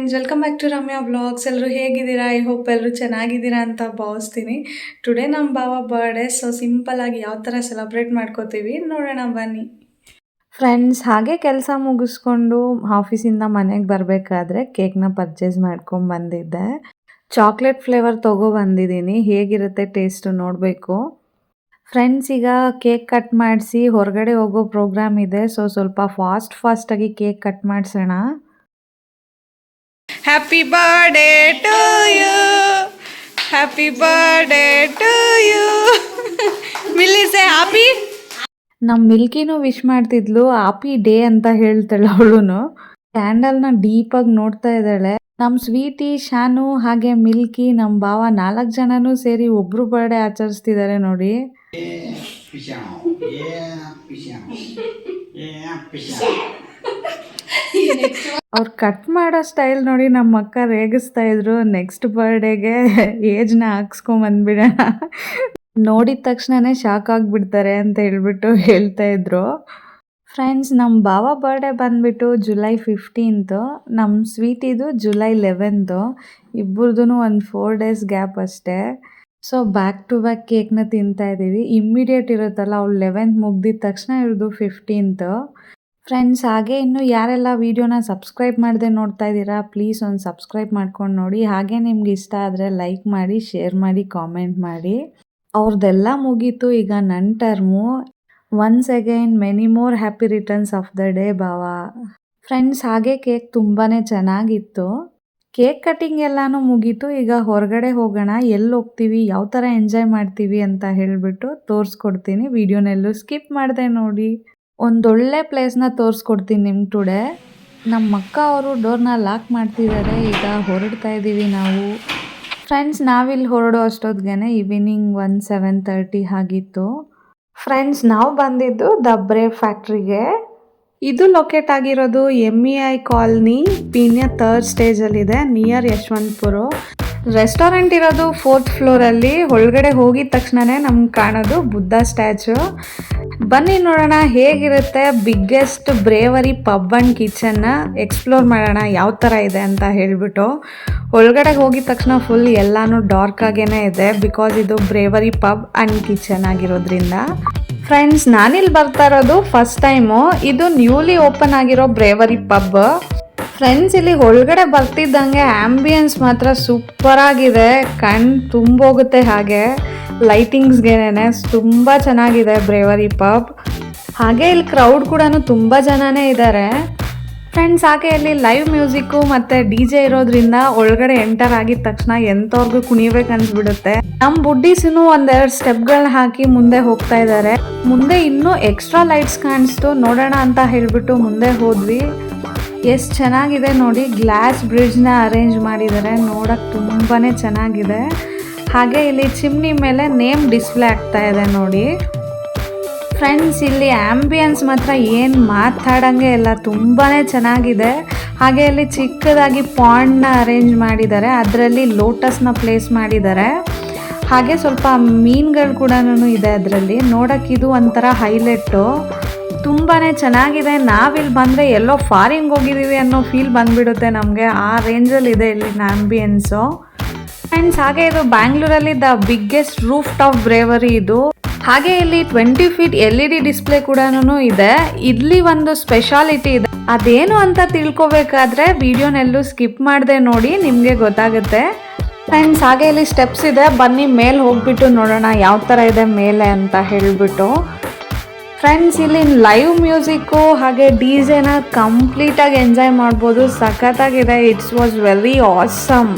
Friends, welcome back to Ramya vlogs. ಎಲ್ಲರೂ ಹೇಗಿದ್ದೀರಾ? I hope ಎಲ್ಲರೂ ಚೆನ್ನಾಗಿದ್ದೀರಾ ಅಂತ ಭಾವಿಸ್ತೀನಿ. ಟುಡೇ ನಮ್ಮ ಬಾವ ಬರ್ಡೇ. ಸೊ ಸಿಂಪಲ್ಲಾಗಿ ಯಾವ ಥರ ಸೆಲೆಬ್ರೇಟ್ ಮಾಡ್ಕೋತೀವಿ ನೋಡೋಣ ಬನ್ನಿ. ಫ್ರೆಂಡ್ಸ್, ಹಾಗೆ ಕೆಲಸ ಮುಗಿಸ್ಕೊಂಡು ಆಫೀಸಿಂದ ಮನೆಗೆ ಬರಬೇಕಾದ್ರೆ ಕೇಕ್ನ ಪರ್ಚೇಸ್ ಮಾಡ್ಕೊಂಡು ಬಂದಿದ್ದೆ. ಚಾಕ್ಲೇಟ್ ಫ್ಲೇವರ್ ತೊಗೊಬಂದಿದ್ದೀನಿ. ಹೇಗಿರುತ್ತೆ ಟೇಸ್ಟು ನೋಡಬೇಕು. ಫ್ರೆಂಡ್ಸ್, ಈಗ ಕೇಕ್ ಕಟ್ ಮಾಡಿಸಿ ಹೊರಗಡೆ ಹೋಗೋ ಪ್ರೋಗ್ರಾಮ್ ಇದೆ. ಸೊ ಸ್ವಲ್ಪ ಫಾಸ್ಟಾಗಿ ಕೇಕ್ ಕಟ್ ಮಾಡಿಸೋಣ. Happy birthday to you, happy birthday to you. Milly say happy. ನಮ್ಮ ಮಿಲ್ಕಿನೂ ವಿಶ್ ಮಾಡ್ತಿದ್ಲು, ಹ್ಯಾಪಿ ಡೇ ಅಂತ ಹೇಳ್ತಾಳೆ ಅವಳು. ಕ್ಯಾಂಡಲ್ನ ಡೀಪಾಗಿ ನೋಡ್ತಾ ಇದ್ದಾಳೆ. ನಮ್ಮ ಸ್ವೀಟಿ, ಶಾನು ಹಾಗೆ ಮಿಲ್ಕಿ, ನಮ್ಮ ಭಾವ 4 ಜನನೂ ಸೇರಿ ಒಬ್ರು ಬರ್ಡೇ ಆಚರಿಸ್ತಿದ್ದಾರೆ ನೋಡಿ. ಅವ್ರು ಕಟ್ ಮಾಡೋ ಸ್ಟೈಲ್ ನೋಡಿ ನಮ್ಮ ಅಕ್ಕ ರೇಗಿಸ್ತಾ ಇದ್ರು. ನೆಕ್ಸ್ಟ್ ಬರ್ಡೇಗೆ ಏಜ್ನ ಹಾಕ್ಸ್ಕೊಂಬಂದ್ಬಿಡೋಣ, ನೋಡಿದ ತಕ್ಷಣನೇ ಶಾಕ್ ಆಗಿಬಿಡ್ತಾರೆ ಅಂತ ಹೇಳ್ಬಿಟ್ಟು ಹೇಳ್ತಾ ಇದ್ರು. ಫ್ರೆಂಡ್ಸ್, ನಮ್ಮ ಭಾವ ಬರ್ಡೇ ಬಂದುಬಿಟ್ಟು ಜುಲೈ 15th, ನಮ್ಮ ಸ್ವೀಟಿದು ಜುಲೈ 11th. ಇಬ್ಬರದೂ ಒಂದು 4 days ಗ್ಯಾಪ್ ಅಷ್ಟೇ. ಸೊ ಬ್ಯಾಕ್ ಟು ಬ್ಯಾಕ್ ಕೇಕ್ನ ತಿಂತಾ ಇದ್ದೀವಿ. ಇಮ್ಮಿಡಿಯೇಟ್ ಇರುತ್ತಲ್ಲ, ಅವ್ಳು 11th ಮುಗ್ದಿದ ತಕ್ಷಣ ಇರೋದು 15th. ಫ್ರೆಂಡ್ಸ್, ಹಾಗೆ ಇನ್ನು ಯಾರೆಲ್ಲ ವೀಡಿಯೋನ ಸಬ್ಸ್ಕ್ರೈಬ್ ಮಾಡದೆ ನೋಡ್ತಾ ಇದ್ದೀರಾ, ಪ್ಲೀಸ್ ಒಂದು ಸಬ್ಸ್ಕ್ರೈಬ್ ಮಾಡ್ಕೊಂಡು ನೋಡಿ. ಹಾಗೆ ನಿಮ್ಗೆ ಇಷ್ಟ ಆದರೆ ಲೈಕ್ ಮಾಡಿ, ಶೇರ್ ಮಾಡಿ, ಕಾಮೆಂಟ್ ಮಾಡಿ. ಅವ್ರದ್ದೆಲ್ಲ ಮುಗೀತು, ಈಗ ನನ್ನ term. Once again many more happy returns of the day ಬಾವ. ಫ್ರೆಂಡ್ಸ್, ಹಾಗೆ ಕೇಕ್ ತುಂಬಾ ಚೆನ್ನಾಗಿತ್ತು. ಕೇಕ್ ಕಟಿಂಗ್ ಎಲ್ಲನೂ ಮುಗೀತು. ಈಗ ಹೊರಗಡೆ ಹೋಗೋಣ. ಎಲ್ಲಿ ಹೋಗ್ತೀವಿ, ಯಾವ ಥರ ಎಂಜಾಯ್ ಮಾಡ್ತೀವಿ ಅಂತ ಹೇಳಿಬಿಟ್ಟು ತೋರಿಸ್ಕೊಡ್ತೀನಿ. ವಿಡಿಯೋನೆಲ್ಲೂ ಸ್ಕಿಪ್ ಮಾಡಿದೆ ನೋಡಿ. ಒಂದೊಳ್ಳೆ ಪ್ಲೇಸ್ನ ತೋರಿಸ್ಕೊಡ್ತೀನಿ ನಿಮ್ಗೆ ಟುಡೇ. ನಮ್ಮ ಅಕ್ಕ ಅವರು ಡೋರ್ನ ಲಾಕ್ ಮಾಡ್ತಿದ್ದಾರೆ. ಈಗ ಹೊರಡ್ತಾ ಇದ್ದೀವಿ ನಾವು. ಫ್ರೆಂಡ್ಸ್, ನಾವಿಲ್ಲಿ ಹೊರಡೋ ಅಷ್ಟೊತ್ತಿಗೆ ಈವ್ನಿಂಗ್ 7:30 ಆಗಿತ್ತು. ಫ್ರೆಂಡ್ಸ್, ನಾವು ಬಂದಿದ್ದು ದ ಬ್ರೇವ್ ಫ್ಯಾಕ್ಟ್ರಿಗೆ. ಇದು ಲೊಕೇಟ್ ಆಗಿರೋದು MEI ಕಾಲನಿ, ಪೀಣ್ಯ 3rd ಸ್ಟೇಜಲ್ಲಿದೆ, ನಿಯರ್ ಯಶವಂತಪುರ. ರೆಸ್ಟೋರೆಂಟ್ ಇರೋದು 4th ಫ್ಲೋರಲ್ಲಿ. ಒಳಗಡೆ ಹೋಗಿದ ತಕ್ಷಣವೇ ನಮ್ಗೆ ಕಾಣೋದು ಬುದ್ಧ ಸ್ಟ್ಯಾಚು. ಬನ್ನಿ ನೋಡೋಣ ಹೇಗಿರುತ್ತೆ. ಬಿಗ್ಗೆಸ್ಟ್ ಬ್ರೇವರಿ ಪಬ್ ಆ್ಯಂಡ್ ಕಿಚನ್ನ ಎಕ್ಸ್ಪ್ಲೋರ್ ಮಾಡೋಣ ಯಾವ ಥರ ಇದೆ ಅಂತ ಹೇಳಿಬಿಟ್ಟು. ಒಳಗಡೆ ಹೋಗಿದ ತಕ್ಷಣ ಫುಲ್ ಎಲ್ಲನೂ ಡಾರ್ಕ್ ಆಗೇ ಇದೆ, ಬಿಕಾಸ್ ಇದು ಬ್ರೇವರಿ ಪಬ್ ಆ್ಯಂಡ್ ಕಿಚನ್ ಆಗಿರೋದ್ರಿಂದ. ಫ್ರೆಂಡ್ಸ್, ನಾನಿಲ್ಲಿ ಬರ್ತಾ ಇರೋದು ಫಸ್ಟ್ ಟೈಮು. ಇದು ನ್ಯೂಲಿ ಓಪನ್ ಆಗಿರೋ ಬ್ರೇವರಿ ಪಬ್. ಫ್ರೆಂಡ್ಸ್, ಇಲ್ಲಿ ಒಳಗಡೆ ಬರ್ತಿದ್ದಂಗೆ ಆ್ಯಂಬಿಯನ್ಸ್ ಮಾತ್ರ ಸೂಪರ್ ಆಗಿದೆ, ಕಣ್ ತುಂಬೋಗುತ್ತೆ. ಹಾಗೆ ಲೈಟಿಂಗ್ಸ್ಗೇನೆ ತುಂಬ ಚೆನ್ನಾಗಿದೆ ಬ್ರೇವರಿ ಪಬ್. ಹಾಗೆ ಇಲ್ಲಿ ಕ್ರೌಡ್ ಕೂಡ ತುಂಬ ಜನನೇ ಇದ್ದಾರೆ. ಫ್ರೆಂಡ್ಸ್, ಹಾಗೆ ಇಲ್ಲಿ ಲೈವ್ ಮ್ಯೂಸಿಕ್ಕು ಮತ್ತು DJ ಇರೋದ್ರಿಂದ ಒಳಗಡೆ ಎಂಟರ್ ಆಗಿದ ತಕ್ಷಣ ಎಂಥವ್ರಿಗೂ ಕುಣಿಬೇಕು ಅನ್ಸ್ಬಿಡುತ್ತೆ. ನಮ್ಮ ಬುಡ್ಡೀಸೂ ಒಂದೆರಡು ಸ್ಟೆಪ್ಗಳನ್ನ ಹಾಕಿ ಮುಂದೆ ಹೋಗ್ತಾ ಇದ್ದಾರೆ. ಮುಂದೆ ಇನ್ನೂ ಎಕ್ಸ್ಟ್ರಾ ಲೈಟ್ಸ್ ಕಾಣಿಸ್ತು, ನೋಡೋಣ ಅಂತ ಹೇಳಿಬಿಟ್ಟು ಮುಂದೆ ಹೋದ್ವಿ. ಎಷ್ಟು ಚೆನ್ನಾಗಿದೆ ನೋಡಿ, ಗ್ಲಾಸ್ ಬ್ರಿಡ್ಜ್ನ ಅರೇಂಜ್ ಮಾಡಿದ್ದಾರೆ, ನೋಡೋಕ್ಕೆ ತುಂಬಾ ಚೆನ್ನಾಗಿದೆ. ಹಾಗೆ ಇಲ್ಲಿ ಚಿಮ್ನಿ ಮೇಲೆ ನೇಮ್ ಡಿಸ್ಪ್ಲೇ ಆಗ್ತಾ ಇದೆ ನೋಡಿ. ಫ್ರೆಂಡ್ಸ್, ಇಲ್ಲಿ ಆ್ಯಂಬಿಯನ್ಸ್ ಮಾತ್ರ ಏನು ಮಾತಾಡೋಂಗೆ ಇಲ್ಲ, ತುಂಬಾ ಚೆನ್ನಾಗಿದೆ. ಹಾಗೆ ಇಲ್ಲಿ ಚಿಕ್ಕದಾಗಿ ಪಾಂಡ್ನ ಅರೇಂಜ್ ಮಾಡಿದ್ದಾರೆ, ಅದರಲ್ಲಿ ಲೋಟಸ್ನ ಪ್ಲೇಸ್ ಮಾಡಿದ್ದಾರೆ. ಹಾಗೆ ಸ್ವಲ್ಪ ಮೀನುಗಳು ಕೂಡ ಇದೆ ಅದರಲ್ಲಿ. ನೋಡೋಕ್ಕೆ ಇದು ಒಂಥರ ಹೈಲೈಟು, ತುಂಬಾ ಚೆನ್ನಾಗಿದೆ. ನಾವಿಲ್ಲಿ ಬಂದರೆ ಎಲ್ಲೋ ಫಾರಿನ್ಗೆ ಹೋಗಿದ್ದೀವಿ ಅನ್ನೋ ಫೀಲ್ ಬಂದುಬಿಡುತ್ತೆ ನಮಗೆ, ಆ ರೇಂಜಲ್ಲಿದೆ ಇಲ್ಲಿನ ಆ್ಯಂಬಿಯನ್ಸು. ಫ್ರೆಂಡ್ಸ್, ಹಾಗೆ ಇದು ಬ್ಯಾಂಗ್ಳೂರಲ್ಲಿ the biggest rooftop brewery ಇದು. ಹಾಗೆ ಇಲ್ಲಿ 20 feet LED ಡಿಸ್ಪ್ಲೇ ಕೂಡ ಇದೆ. ಇಲ್ಲಿ ಒಂದು ಸ್ಪೆಷಾಲಿಟಿ ಇದೆ, ಅದೇನು ಅಂತ ತಿಳ್ಕೊಬೇಕಾದ್ರೆ ವಿಡಿಯೋನೆಲ್ಲೂ ಸ್ಕಿಪ್ ಮಾಡದೆ ನೋಡಿ, ನಿಮಗೆ ಗೊತ್ತಾಗುತ್ತೆ. ಫ್ರೆಂಡ್ಸ್, ಹಾಗೆ ಇಲ್ಲಿ ಸ್ಟೆಪ್ಸ್ ಇದೆ, ಬನ್ನಿ ಮೇಲೆ ಹೋಗ್ಬಿಟ್ಟು ನೋಡೋಣ ಯಾವ ಥರ ಇದೆ ಮೇಲೆ ಅಂತ ಹೇಳಿಬಿಟ್ಟು. ಫ್ರೆಂಡ್ಸ್, ಇಲ್ಲಿ ಲೈವ್ ಮ್ಯೂಸಿಕ್ಕು ಹಾಗೆ DJನ ಕಂಪ್ಲೀಟಾಗಿ ಎಂಜಾಯ್ ಮಾಡ್ಬೋದು, ಸಖತ್ತಾಗಿದೆ. It's was very awesome.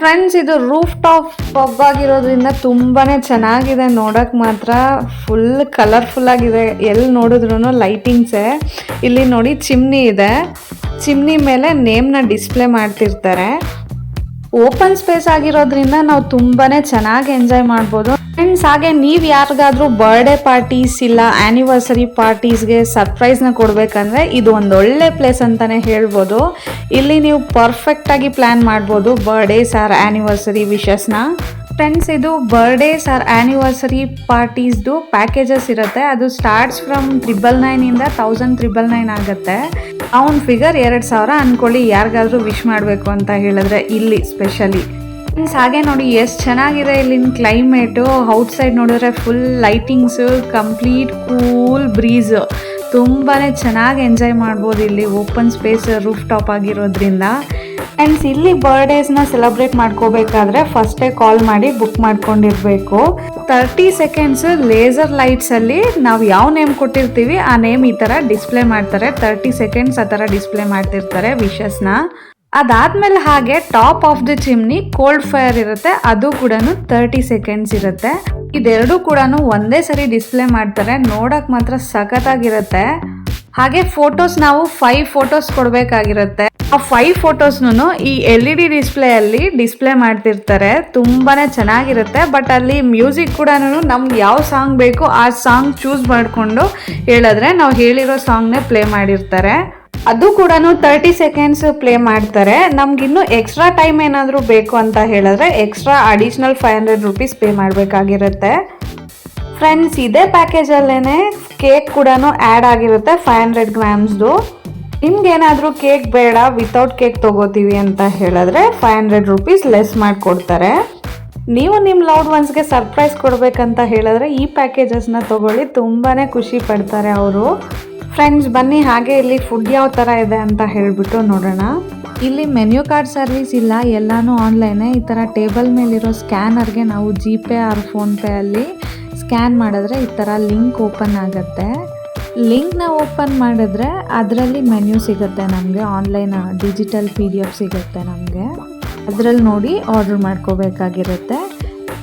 Friends, ಇದು ರೂಫ್ ಟಾಪ್ ಪಬ್ ಆಗಿರೋದ್ರಿಂದ ತುಂಬಾ ಚೆನ್ನಾಗಿದೆ. ನೋಡೋಕ್ಕೆ ಮಾತ್ರ ಫುಲ್ ಕಲರ್ಫುಲ್ ಆಗಿದೆ, ಎಲ್ಲಿ ನೋಡಿದ್ರೂ ಲೈಟಿಂಗ್ಸೇ. ಇಲ್ಲಿ ನೋಡಿ ಚಿಮ್ನಿ ಇದೆ, ಚಿಮ್ನಿ ಮೇಲೆ ನೇಮ್ನ ಡಿಸ್ಪ್ಲೇ ಮಾಡ್ತಿರ್ತಾರೆ. ಓಪನ್ ಸ್ಪೇಸ್ ಆಗಿರೋದ್ರಿಂದ ನಾವು ತುಂಬಾ ಚೆನ್ನಾಗಿ ಎಂಜಾಯ್ ಮಾಡ್ಬೋದು. ಫ್ರೆಂಡ್ಸ್, ಹಾಗೆ ನೀವು ಯಾರಿಗಾದ್ರೂ ಬರ್ಡೇ ಪಾರ್ಟೀಸ್ ಇಲ್ಲ ಆ್ಯನಿವರ್ಸರಿ ಪಾರ್ಟೀಸ್ಗೆ ಸರ್ಪ್ರೈಸ್ನ ಕೊಡಬೇಕಂದ್ರೆ ಇದು ಒಂದು ಒಳ್ಳೆ ಪ್ಲೇಸ್ ಅಂತಲೇ ಹೇಳ್ಬೋದು. ಇಲ್ಲಿ ನೀವು ಪರ್ಫೆಕ್ಟಾಗಿ ಪ್ಲ್ಯಾನ್ ಮಾಡ್ಬೋದು ಬರ್ಡೇಸ್ ಆರ್ ಆ್ಯನಿವರ್ಸರಿ ವಿಶಸ್ನ. ಫ್ರೆಂಡ್ಸ್, ಇದು ಬರ್ಡೇಸ್ ಆರ್ ಆ್ಯನಿವರ್ಸರಿ ಪಾರ್ಟೀಸ್ದು ಪ್ಯಾಕೇಜಸ್ ಇರುತ್ತೆ. ಅದು ಸ್ಟಾರ್ಟ್ಸ್ ಫ್ರಮ್ 999 ಇಂದ 1999 ಆಗುತ್ತೆ. ಅವ್ನ ಫಿಗರ್ 2000 ಅನ್ಕೊಳ್ಳಿ, ಯಾರಿಗಾದ್ರೂ ವಿಶ್ ಮಾಡಬೇಕು ಅಂತ ಹೇಳಿದ್ರೆ ಇಲ್ಲಿ ಸ್ಪೆಷಲಿ. ಮೀನ್ಸ್ ಹಾಗೆ ನೋಡಿ ಎಷ್ಟು ಚೆನ್ನಾಗಿದೆ ಇಲ್ಲಿನ ಕ್ಲೈಮೇಟು. ಔಟ್ಸೈಡ್ ನೋಡಿದ್ರೆ full lightings, complete cool breeze, ತುಂಬಾ ಚೆನ್ನಾಗಿ ಎಂಜಾಯ್ ಮಾಡ್ಬೋದು ಇಲ್ಲಿ. ಓಪನ್ ಸ್ಪೇಸ್ ರೂಫ್ ಟಾಪ್ ಆಗಿರೋದ್ರಿಂದ. ಆ್ಯಂಡ್ಸ್ ಇಲ್ಲಿ ಬರ್ಡೇಸ್ನ ಸೆಲೆಬ್ರೇಟ್ ಮಾಡ್ಕೋಬೇಕಾದ್ರೆ ಫಸ್ಟೇ ಕಾಲ್ ಮಾಡಿ ಬುಕ್ ಮಾಡ್ಕೊಂಡಿರ್ಬೇಕು. 30 ಸೆಕೆಂಡ್ಸ್ ಲೇಸರ್ ಲೈಟ್ಸಲ್ಲಿ ನಾವು ಯಾವ ನೇಮ್ ಕೊಟ್ಟಿರ್ತೀವಿ ಆ ನೇಮ್ ಈ ಥರ ಡಿಸ್ಪ್ಲೇ ಮಾಡ್ತಾರೆ. 30 ಸೆಕೆಂಡ್ಸ್ ಆ ಥರ ಡಿಸ್ಪ್ಲೇ ಮಾಡ್ತಿರ್ತಾರೆ ವಿಶಸ್ನ. ಅದಾದ್ಮೇಲೆ ಹಾಗೆ top of the chimney cold fire ಇರುತ್ತೆ, ಅದು ಕೂಡ 30 ಸೆಕೆಂಡ್ಸ್ ಇರುತ್ತೆ. ಇದೆರಡು ಕೂಡ ಒಂದೇ ಸರಿ ಡಿಸ್ಪ್ಲೇ ಮಾಡ್ತಾರೆ. ನೋಡಕ್ ಮಾತ್ರ ಸಖತ್ತಾಗಿರುತ್ತೆ. ಹಾಗೆ ಫೋಟೋಸ್ ನಾವು 5 ಫೋಟೋಸ್ ಕೊಡಬೇಕಾಗಿರುತ್ತೆ. ಆ 5 ಫೋಟೋಸ್ನು ಈ LED ಡಿಸ್ಪ್ಲೇ ಅಲ್ಲಿ ಡಿಸ್ಪ್ಲೇ ಮಾಡ್ತಿರ್ತಾರೆ. ತುಂಬಾನೇ ಚೆನ್ನಾಗಿರುತ್ತೆ. ಬಟ್ ಅಲ್ಲಿ ಮ್ಯೂಸಿಕ್ ಕೂಡ ನಮ್ಗೆ ಯಾವ ಸಾಂಗ್ ಬೇಕು ಆ ಸಾಂಗ್ ಚೂಸ್ ಮಾಡಿಕೊಂಡು ಹೇಳಿದ್ರೆ ನಾವು ಹೇಳಿರೋ ಸಾಂಗ್ನೇ ಪ್ಲೇ ಮಾಡಿರ್ತಾರೆ. ಅದು ಕೂಡ 30 ಸೆಕೆಂಡ್ಸ್ ಪ್ಲೇ ಮಾಡ್ತಾರೆ. ನಮ್ಗಿನ್ನೂ ಎಕ್ಸ್ಟ್ರಾ ಟೈಮ್ ಏನಾದರೂ ಬೇಕು ಅಂತ ಹೇಳಿದ್ರೆ ಎಕ್ಸ್ಟ್ರಾ ಅಡಿಷ್ನಲ್ 500 ರೂಪೀಸ್ ಪೇ ಮಾಡಬೇಕಾಗಿರುತ್ತೆ. ಫ್ರೆಂಡ್ಸ್, ಇದೇ ಪ್ಯಾಕೇಜಲ್ಲೇ ಕೇಕ್ ಕೂಡ ಆ್ಯಡ್ ಆಗಿರುತ್ತೆ 500 ಗ್ರಾಮ್ಸ್ದು. ನಿಮ್ಗೇನಾದರೂ ಕೇಕ್ ಬೇಡ, ವಿತೌಟ್ ಕೇಕ್ ತೊಗೋತೀವಿ ಅಂತ ಹೇಳಿದ್ರೆ 500 ರೂಪೀಸ್ ಲೆಸ್ ಮಾಡಿಕೊಡ್ತಾರೆ. ನೀವು ನಿಮ್ಮ ಲವ್ಡ್ ಒನ್ಸ್ಗೆ ಸರ್ಪ್ರೈಸ್ ಕೊಡಬೇಕಂತ ಹೇಳಿದ್ರೆ ಈ ಪ್ಯಾಕೇಜಸ್ನ ತೊಗೊಳ್ಳಿ, ತುಂಬಾ ಖುಷಿ ಪಡ್ತಾರೆ ಅವರು. ಫ್ರೆಂಡ್ಸ್, ಬನ್ನಿ ಹಾಗೆ ಇಲ್ಲಿ ಫುಡ್ ಯಾವ ಥರ ಇದೆ ಅಂತ ಹೇಳಿಬಿಟ್ಟು ನೋಡೋಣ. ಇಲ್ಲಿ ಮೆನ್ಯೂ ಕಾರ್ಡ್ ಸರ್ವಿಸ್ ಇಲ್ಲ, ಎಲ್ಲನೂ ಆನ್ಲೈನೇ. ಈ ಥರ ಟೇಬಲ್ ಮೇಲಿರೋ ಸ್ಕ್ಯಾನರ್ಗೆ ನಾವು GPay ಆರ್ ಫೋನ್ಪೇ ಅಲ್ಲಿ ಸ್ಕ್ಯಾನ್ ಮಾಡಿದ್ರೆ ಈ ಥರ ಲಿಂಕ್ ಓಪನ್ ಆಗುತ್ತೆ. ಲಿಂಕ್ನ ಓಪನ್ ಮಾಡಿದ್ರೆ ಅದರಲ್ಲಿ ಮೆನ್ಯೂ ಸಿಗುತ್ತೆ ನಮಗೆ. ಆನ್ಲೈನ್ ಡಿಜಿಟಲ್ PDF ಸಿಗುತ್ತೆ ನಮಗೆ. ಅದರಲ್ಲಿ ನೋಡಿ ಆರ್ಡರ್ ಮಾಡ್ಕೋಬೇಕಾಗಿರುತ್ತೆ.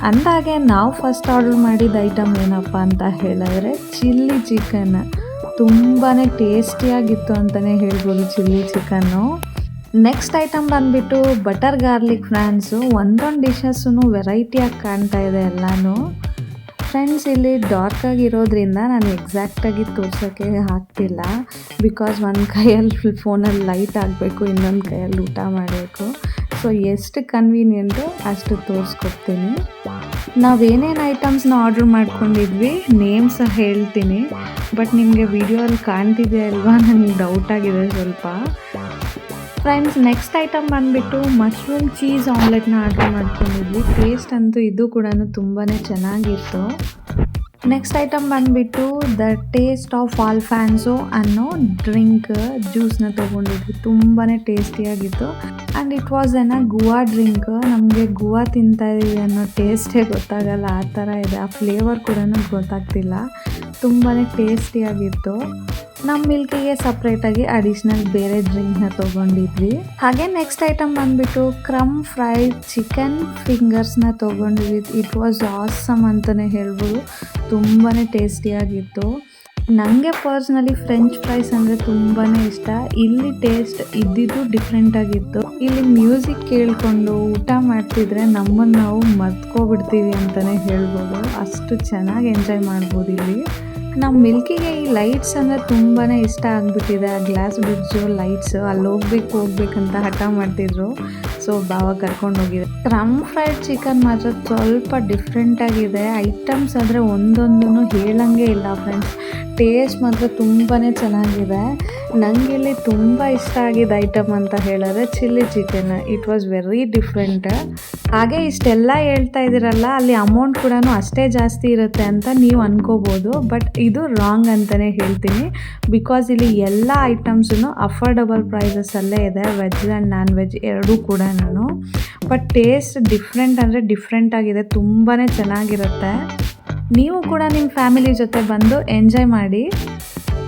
ಅಂದಾಗೆ ನಾವು ಫಸ್ಟ್ ಆರ್ಡರ್ ಮಾಡಿದ ಐಟಮ್ ಏನಪ್ಪ ಅಂತ ಹೇಳಿದ್ರೆ ಚಿಲ್ಲಿ ಚಿಕನ್. ತುಂಬಾ ಟೇಸ್ಟಿಯಾಗಿತ್ತು ಅಂತಲೇ ಹೇಳ್ಬೋದು ಚಿಲ್ಲಿ ಚಿಕನ್ನು. ನೆಕ್ಸ್ಟ್ ಐಟಮ್ ಬಂದುಬಿಟ್ಟು ಬಟರ್ ಗಾರ್ಲಿಕ್ ಫ್ರಾನ್ಸು. ಒಂದೊಂದು ಡಿಶಸ್ಸು ವೆರೈಟಿಯಾಗಿ ಕಾಣ್ತಾ ಇದೆ ಎಲ್ಲನೂ. ಫ್ರೆಂಡ್ಸ್, ಇಲ್ಲಿ ಡಾರ್ಕ್ ಆಗಿರೋದ್ರಿಂದ ನಾನು ಎಕ್ಸಾಕ್ಟಾಗಿ ತೋರ್ಸೋಕ್ಕೆ ಆಗ್ತಿಲ್ಲ. ಬಿಕಾಸ್ ಒಂದು ಕೈಯಲ್ಲಿ ಫೋನಲ್ಲಿ ಲೈಟ್ ಆಗಬೇಕು, ಇನ್ನೊಂದು ಕೈಯಲ್ಲಿ ಊಟ ಮಾಡಬೇಕು. ಸೊ ಎಷ್ಟು ಕನ್ವೀನಿಯೆಂಟು ಅಷ್ಟು ತೋರಿಸ್ಕೊಡ್ತೀನಿ. ನಾವೇನೇನು ಐಟಮ್ಸ್ನ ಆರ್ಡ್ರ್ ಮಾಡ್ಕೊಂಡಿದ್ವಿ ನೇಮ್ಸ್ ಹೇಳ್ತೀನಿ. ಬಟ್ ನಿಮಗೆ ವಿಡಿಯೋಲ್ಲಿ ಕಾಣ್ತಿದೆ ಅಲ್ವಾ, ನನಗೆ ಡೌಟ್ ಆಗಿದೆ ಸ್ವಲ್ಪ. ಫ್ರೆಂಡ್ಸ್, ನೆಕ್ಸ್ಟ್ ಐಟಮ್ ಬಂದುಬಿಟ್ಟು ಮಶ್ರೂಮ್ ಚೀಸ್ ಆಮ್ಲೆಟ್ನ ಆರ್ಡರ್ ಮಾಡ್ಕೊಂಡಿದ್ವಿ. ಟೇಸ್ಟ್ ಅಂತೂ ಇದು ಕೂಡ ತುಂಬಾ ಚೆನ್ನಾಗಿತ್ತು. ನೆಕ್ಸ್ಟ್ ಐಟಮ್ ಬಂದುಬಿಟ್ಟು ದ ಟೇಸ್ಟ್ ಆಫ್ ಆಲ್ಫಾನ್ಸೋ ಅನ್ನೋ ಡ್ರಿಂಕ್ ಜ್ಯೂಸ್ನ ತೊಗೊಂಡಿದ್ವಿ. ತುಂಬಾ ಟೇಸ್ಟಿಯಾಗಿತ್ತು. And it was guava drink. ನಮಗೆ ಗುವಾ ತಿಂತಾ ಇದೀವಿ ಅನ್ನೋ ಟೇಸ್ಟೇ ಗೊತ್ತಾಗಲ್ಲ, ಆ ಥರ ಇದೆ. ಆ ಫ್ಲೇವರ್ ಕೂಡ ಗೊತ್ತಾಗ್ತಿಲ್ಲ. ತುಂಬಾ ಟೇಸ್ಟಿಯಾಗಿತ್ತು. ನಮ್ಮ ಮಿಲ್ಕಿಗೆ ಸಪ್ರೇಟಾಗಿ ಅಡಿಷ್ನಲ್ ಬೇರೆ ಡ್ರಿಂಕ್ನ ತೊಗೊಂಡಿದ್ವಿ. ಹಾಗೆ ನೆಕ್ಸ್ಟ್ ಐಟಮ್ ಬಂದುಬಿಟ್ಟು ಕ್ರಮ್ ಫ್ರೈಡ್ ಚಿಕನ್ ಫಿಂಗರ್ಸ್ನ ತೊಗೊಂಡಿದ್ವಿ. ಇಟ್ ವಾಸ್ ಆಸಮ್ ಅಂತಲೇ ಹೇಳ್ಬೋದು. ತುಂಬಾ ಟೇಸ್ಟಿಯಾಗಿತ್ತು. ನನಗೆ ಪರ್ಸ್ನಲಿ ಫ್ರೆಂಚ್ ಫ್ರೈಸ್ ಅಂದರೆ ತುಂಬಾ ಇಷ್ಟ. ಇಲ್ಲಿ ಟೇಸ್ಟ್ ಇದ್ದಿದ್ದು ಡಿಫ್ರೆಂಟಾಗಿತ್ತು. ಇಲ್ಲಿ ಮ್ಯೂಸಿಕ್ ಕೇಳಿಕೊಂಡು ಊಟ ಮಾಡ್ತಿದ್ರೆ ನಮ್ಮನ್ನು ನಾವು ಮರ್ತ್ಕೊಬಿಡ್ತೀವಿ ಅಂತಲೇ ಹೇಳ್ಬೋದು. ಅಷ್ಟು ಚೆನ್ನಾಗಿ ಎಂಜಾಯ್ ಮಾಡ್ಬೋದು ಇಲ್ಲಿ. ನಮ್ಮ ಮಿಲ್ಕಿಗೆ ಈ ಲೈಟ್ಸ್ ಅಂದರೆ ತುಂಬಾ ಇಷ್ಟ ಆಗಿಬಿಟ್ಟಿದೆ. ಆ ಗ್ಲಾಸ್ ಬ್ರಿಡ್ಜು ಲೈಟ್ಸು ಅಲ್ಲಿ ಹೋಗ್ಬೇಕಂತ ಹಠ ಮಾಡ್ತಿದ್ರು. ಸೊ ಬಾವ ಕರ್ಕೊಂಡು ಹೋಗಿದೆ. ಕ್ರಮ್ ಫ್ರೈಡ್ ಚಿಕನ್ ಮಾತ್ರ ಸ್ವಲ್ಪ ಡಿಫ್ರೆಂಟಾಗಿದೆ. ಐಟಮ್ಸ್ ಆದರೆ ಒಂದೊಂದೂ ಹೇಳಂಗೆ ಇಲ್ಲ ಫ್ರೆಂಡ್ಸ್. ಟೇಸ್ಟ್ ಮಾತ್ರ ತುಂಬಾ ಚೆನ್ನಾಗಿದೆ. ನನಗೆ ಇಲ್ಲಿ ತುಂಬ ಇಷ್ಟ ಆಗಿದ್ದ ಐಟಮ್ ಅಂತ ಹೇಳಿದ್ರೆ chilli chicken. It was very different. ಹಾಗೆ ಇಷ್ಟೆಲ್ಲ ಹೇಳ್ತಾ ಇದ್ದೀರಲ್ಲ, ಅಲ್ಲಿ ಅಮೌಂಟ್ ಕೂಡ ಅಷ್ಟೇ ಜಾಸ್ತಿ ಇರುತ್ತೆ ಅಂತ ನೀವು ಅನ್ಕೋಬೋದು. ಬಟ್ ಇದು ರಾಂಗ್ ಅಂತಲೇ ಹೇಳ್ತೀನಿ. ಬಿಕಾಸ್ ಇಲ್ಲಿ ಎಲ್ಲ ಐಟಮ್ಸೂ ಅಫೋರ್ಡಬಲ್ ಪ್ರೈಸಸಲ್ಲೇ ಇದೆ, ವೆಜ್ ಆ್ಯಂಡ್ ನಾನ್ ವೆಜ್ ಎರಡೂ ಕೂಡ. ಬಟ್ ಟೇಸ್ಟ್ ಡಿಫ್ರೆಂಟ್ ಅಂದರೆ ಡಿಫ್ರೆಂಟ್ ಆಗಿದೆ. ತುಂಬಾ ಚೆನ್ನಾಗಿರುತ್ತೆ. ನೀವು ಕೂಡ ನಿಮ್ಮ ಫ್ಯಾಮಿಲಿ ಜೊತೆ ಬಂದು ಎಂಜಾಯ್ ಮಾಡಿ.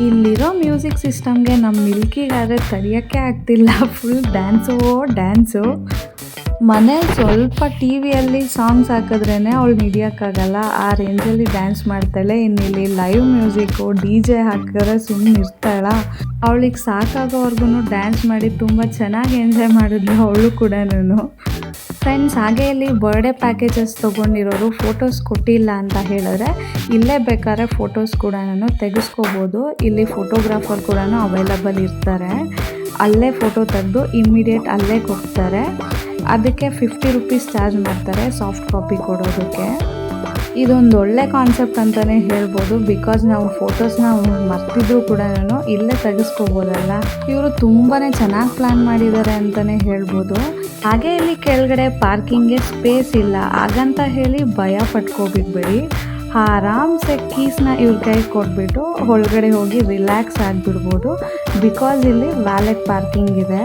ಇಲ್ಲಿರೋ ಮ್ಯೂಸಿಕ್ ಸಿಸ್ಟಮ್ಗೆ ನಮ್ಮ ಮಿಲ್ಕಿಗಾದರೆ ತಡೆಯೋಕ್ಕೆ ಆಗ್ತಿಲ್ಲ. Full dance. ಮನೇಲಿ ಸ್ವಲ್ಪ TV ಸಾಂಗ್ಸ್ ಹಾಕಿದ್ರೇ ಅವಳು ಹಿಡಿಯೋಕ್ಕಾಗಲ್ಲ, ಆ ರೇಂಜಲ್ಲಿ ಡ್ಯಾನ್ಸ್ ಮಾಡ್ತಾಳೆ. ಇನ್ನಿಲ್ಲಿ ಲೈವ್ ಮ್ಯೂಸಿಕ್ಕು DJ ಹಾಕಿದ್ರೆ ಸುಮ್ಮನೆ ಇರ್ತಾಳ. ಅವಳಿಗೆ ಸಾಕಾಗೋವರೆಗೂ ಡ್ಯಾನ್ಸ್ ಮಾಡಿ ತುಂಬ ಚೆನ್ನಾಗಿ ಎಂಜಾಯ್ ಮಾಡಿದ್ಲು ಅವಳು ಕೂಡ. ಫ್ರೆಂಡ್ಸ್, ಹಾಗೆ ಇಲ್ಲಿ ಬರ್ಡೇ ಪ್ಯಾಕೇಜಸ್ ತೊಗೊಂಡಿರೋರು ಫೋಟೋಸ್ ಕೊಟ್ಟಿಲ್ಲ ಅಂತ ಹೇಳಿದ್ರೆ ಇಲ್ಲೇ ಬೇಕಾದ್ರೆ ಫೋಟೋಸ್ ಕೂಡ ತೆಗೆಸ್ಕೋಬೋದು. ಇಲ್ಲಿ ಫೋಟೋಗ್ರಾಫರ್ ಕೂಡ ಅವೈಲಬಲ್ ಇರ್ತಾರೆ. ಅಲ್ಲೇ ಫೋಟೋ ತೆಗೆದು ಇಮ್ಮಿಡಿಯೇಟ್ ಅಲ್ಲೇ ಕೊಡ್ತಾರೆ. ಅದಕ್ಕೆ 50 ರುಪೀಸ್ ಚಾರ್ಜ್ ಮಾಡ್ತಾರೆ ಸಾಫ್ಟ್ ಕಾಪಿ ಕೊಡೋದಕ್ಕೆ. ಇದೊಂದು ಒಳ್ಳೆ ಕಾನ್ಸೆಪ್ಟ್ ಅಂತಲೇ ಹೇಳ್ಬೋದು. ಬಿಕಾಸ್ ನಾವು ಫೋಟೋಸ್ನ ಮರ್ತಿದ್ರು ಕೂಡ ಇಲ್ಲೇ ತೆಗೆಸ್ಕೋಬೋದಲ್ಲ. ಇವರು ತುಂಬಾ ಚೆನ್ನಾಗಿ ಪ್ಲ್ಯಾನ್ ಮಾಡಿದ್ದಾರೆ ಅಂತಲೇ ಹೇಳ್ಬೋದು. ಹಾಗೆ ಇಲ್ಲಿ ಕೆಳಗಡೆ ಪಾರ್ಕಿಂಗ್ಗೆ ಸ್ಪೇಸ್ ಇಲ್ಲ, ಹಾಗಂತ ಹೇಳಿ ಭಯ ಪಟ್ಕೋಬಿಡ್ಬೇಡಿ. ಆರಾಮ್ಸೆ ಕೀಸ್ನ ಇವ್ರ ಕೈ ಕೊಟ್ಬಿಟ್ಟು ಒಳಗಡೆ ಹೋಗಿ ರಿಲ್ಯಾಕ್ಸ್ ಆಗಿಬಿಡ್ಬೋದು. ಬಿಕಾಸ್ ಇಲ್ಲಿ ವ್ಯಾಲೆಟ್ ಪಾರ್ಕಿಂಗ್ ಇದೆ.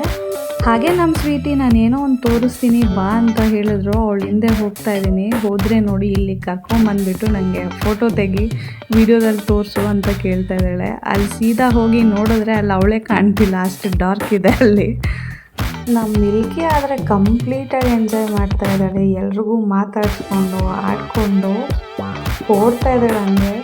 ಹಾಗೆ ನಮ್ಮ ಸ್ವೀಟಿ ನಾನೇನೋ ಒಂದು ತೋರಿಸ್ತೀನಿ ಬಾ ಅಂತ ಹೇಳಿದ್ರು, ಅವಳು ಹಿಂದೆ ಹೋಗ್ತಾ ಇದ್ದೀನಿ. ಹೋದರೆ ನೋಡಿ ಇಲ್ಲಿ ಕರ್ಕೊಂಬಂದ್ಬಿಟ್ಟು ನನಗೆ ಫೋಟೋ ತೆಗಿ, ವಿಡಿಯೋದಲ್ಲಿ ತೋರಿಸು ಅಂತ ಕೇಳ್ತಾ ಇದ್ದಾಳೆ. ಅಲ್ಲಿ ಸೀದಾ ಹೋಗಿ ನೋಡಿದ್ರೆ ಅಲ್ಲಿ ಅವಳೇ ಕಾಣ್ತಿಲ್ಲ, ಅಷ್ಟು ಡಾರ್ಕ್ ಇದೆ ಅಲ್ಲಿ. ನಮ್ಮ ಮಿಲ್ಕಿ ಆದರೆ ಕಂಪ್ಲೀಟಾಗಿ ಎಂಜಾಯ್ ಮಾಡ್ತಾ ಇದ್ದಾಳೆ. ಎಲ್ರಿಗೂ ಮಾತಾಡಿಸ್ಕೊಂಡು ಆಡ್ಕೊಂಡು ಓಡ್ತಾ ಇದ್ದಾಳೆ ಹಂಗೆ.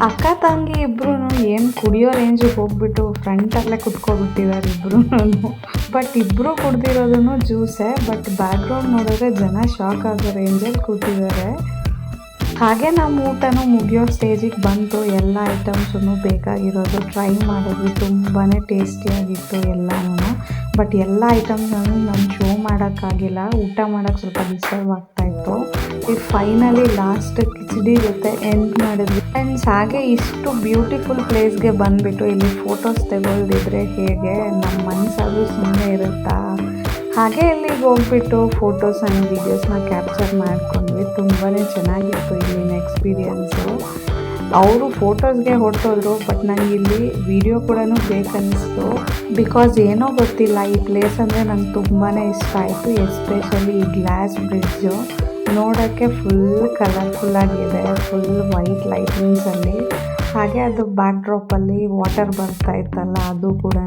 ಅಕ್ಕ ತಂಗಿ ಇಬ್ರು ಏನು ಕುಡಿಯೋ ರೇಂಜಿಗೆ ಹೋಗ್ಬಿಟ್ಟು ಫ್ರಂಟಲ್ಲೇ ಕುತ್ಕೊಬಿಟ್ಟಿದ್ದಾರೆ ಇಬ್ರು. ಬಟ್ ಇಬ್ಬರು ಕುಡ್ದಿರೋದನ್ನು ಜ್ಯೂಸೇ, ಬಟ್ ಬ್ಯಾಕ್ಗ್ರೌಂಡ್ ನೋಡಿದ್ರೆ ಜನ ಶಾಕ್ ಆಗೋ ರೇಂಜಲ್ಲಿ ಕೂತಿದ್ದಾರೆ. ಹಾಗೆ ನಮ್ಮ ಊಟನೂ ಮುಗಿಯೋ ಸ್ಟೇಜಿಗೆ ಬಂತು. ಎಲ್ಲ ಐಟಮ್ಸೂ ಬೇಕಾಗಿರೋದು ಟ್ರೈ ಮಾಡಿದ್ವಿ. ತುಂಬಾ ಟೇಸ್ಟಿಯಾಗಿತ್ತು ಎಲ್ಲನೂ. ಬಟ್ ಎಲ್ಲ ಐಟಮ್ಸನ್ನು ನಾನು ಶೋ ಮಾಡೋಕ್ಕಾಗಿಲ್ಲ, ಊಟ ಮಾಡೋಕ್ಕೆ ಸ್ವಲ್ಪ ಡಿಸ್ಟರ್ಬ್ ಆಗ್ತಾಯಿತ್ತು. ಈಗ ಫೈನಲಿ ಲಾಸ್ಟ್ ಕಿಚಡಿ ಜೊತೆ ಎಂಡ್ ಮಾಡಿದ್ವಿ ಫ್ರೆಂಡ್ಸ್. ಹಾಗೆ ಇಷ್ಟು ಬ್ಯೂಟಿಫುಲ್ ಪ್ಲೇಸ್ಗೆ ಬಂದುಬಿಟ್ಟು ಇಲ್ಲಿ ಫೋಟೋಸ್ ತೆಗೊಳ್ದಿದ್ರೆ ಹೇಗೆ, ನಮ್ಮ ಮನಸ್ಸಾದರೂ ಸುಮ್ಮನೆ ಇರುತ್ತಾ. ಹಾಗೆ ಇಲ್ಲಿಗೆ ಹೋಗ್ಬಿಟ್ಟು ಫೋಟೋಸ್ ಆ್ಯಂಡ್ ವೀಡಿಯೋಸ್ನ ಕ್ಯಾಪ್ಚರ್ ಮಾಡ್ಕೊಂಡ್ವಿ. ತುಂಬಾ ಚೆನ್ನಾಗಿತ್ತು ಇಲ್ಲಿನ ಎಕ್ಸ್ಪೀರಿಯನ್ಸು. ಅವರು ಫೋಟೋಸ್ಗೆ ಹೊರಟೋದ್ರು, ಬಟ್ ನನಗೆ ಇಲ್ಲಿ ವಿಡಿಯೋ ಕೂಡ ಬೇಕನ್ನಿಸ್ತು. ಬಿಕಾಸ್ ಏನೋ ಗೊತ್ತಿಲ್ಲ, ಈ ಪ್ಲೇಸ್ ಅಂದರೆ ನಂಗೆ ತುಂಬಾ ಇಷ್ಟ ಆಯಿತು. ಎಸ್ಪೆಷಲಿ ಈ ಗ್ಲಾಸ್ ಬ್ರಿಡ್ಜು ನೋಡೋಕ್ಕೆ ಫುಲ್ ಕಲರ್ಫುಲ್ಲಾಗಿದೆ, ಫುಲ್ ವೈಟ್ ಲೈಟಿಂಗ್ಸಲ್ಲಿ. ಹಾಗೆ ಅದು ಬ್ಯಾಕ್ ಡ್ರಾಪಲ್ಲಿ ವಾಟರ್ ಬರ್ತಾ ಇತ್ತಲ್ಲ, ಅದು ಕೂಡ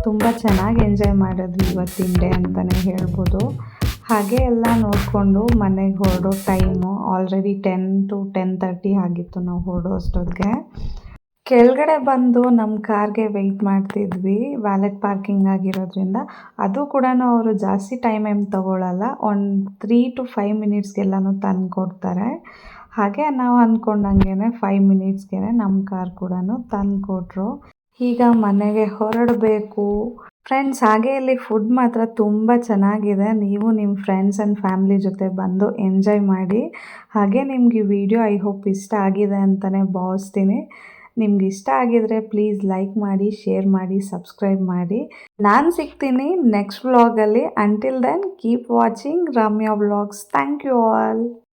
ತುಂಬ ಚೆನ್ನಾಗಿ ಎಂಜಾಯ್ ಮಾಡಿದ್ವಿ ಇವತ್ತಿನ ಡೇ ಅಂತಲೇ ಹೇಳ್ಬೋದು. ಹಾಗೆ ಎಲ್ಲ ನೋಡಿಕೊಂಡು ಮನೆಗೆ ಹೊರಡೋ ಟೈಮು ಆಲ್ರೆಡಿ 10 to 10:30 ಆಗಿತ್ತು ನಾವು ಹೊರಡೋ ಅಷ್ಟೊತ್ತಿಗೆ. ಕೆಳಗಡೆ ಬಂದು ನಮ್ಮ ಕಾರ್ಗೆ ವೆಯ್ಟ್ ಮಾಡ್ತಿದ್ವಿ, ವ್ಯಾಲೆಟ್ ಪಾರ್ಕಿಂಗ್ ಆಗಿರೋದ್ರಿಂದ. ಅದು ಕೂಡ ಅವರು ಜಾಸ್ತಿ ಟೈಮ್ ಏನು ತೊಗೊಳ್ಳಲ್ಲ, ಒಂದು 3 to 5 ಮಿನಿಟ್ಸ್ಗೆಲ್ಲನೂ ತಂದು ಕೊಡ್ತಾರೆ. ಹಾಗೆ ನಾವು ಅಂದ್ಕೊಂಡಂಗೆ 5 ಮಿನಿಟ್ಸ್ಗೆ ನಮ್ಮ ಕಾರ್ ಕೂಡ ತಂದು ಕೊಟ್ಟರು. ಈಗ ಮನೆಗೆ ಹೊರಡಬೇಕು ಫ್ರೆಂಡ್ಸ್. ಹಾಗೆ ಇಲ್ಲಿ ಫುಡ್ ಮಾತ್ರ ತುಂಬ ಚೆನ್ನಾಗಿದೆ. ನೀವು ನಿಮ್ಮ ಫ್ರೆಂಡ್ಸ್ ಆ್ಯಂಡ್ ಫ್ಯಾಮ್ಲಿ ಜೊತೆ ಬಂದು ಎಂಜಾಯ್ ಮಾಡಿ. ಹಾಗೆ ನಿಮ್ಗೆ ಈ ವಿಡಿಯೋ ಐ ಹೋಪ್ ಇಷ್ಟ ಆಗಿದೆ ಅಂತಲೇ ಭಾವಿಸ್ತೀನಿ. ನಿಮ್ಗೆ ಇಷ್ಟ ಆಗಿದರೆ ಪ್ಲೀಸ್ ಲೈಕ್ ಮಾಡಿ, ಶೇರ್ ಮಾಡಿ, ಸಬ್ಸ್ಕ್ರೈಬ್ ಮಾಡಿ. ನಾನು ಸಿಗ್ತೀನಿ ನೆಕ್ಸ್ಟ್ ವ್ಲಾಗಲ್ಲಿ. Until then keep watching Ramya vlogs. Thank you all.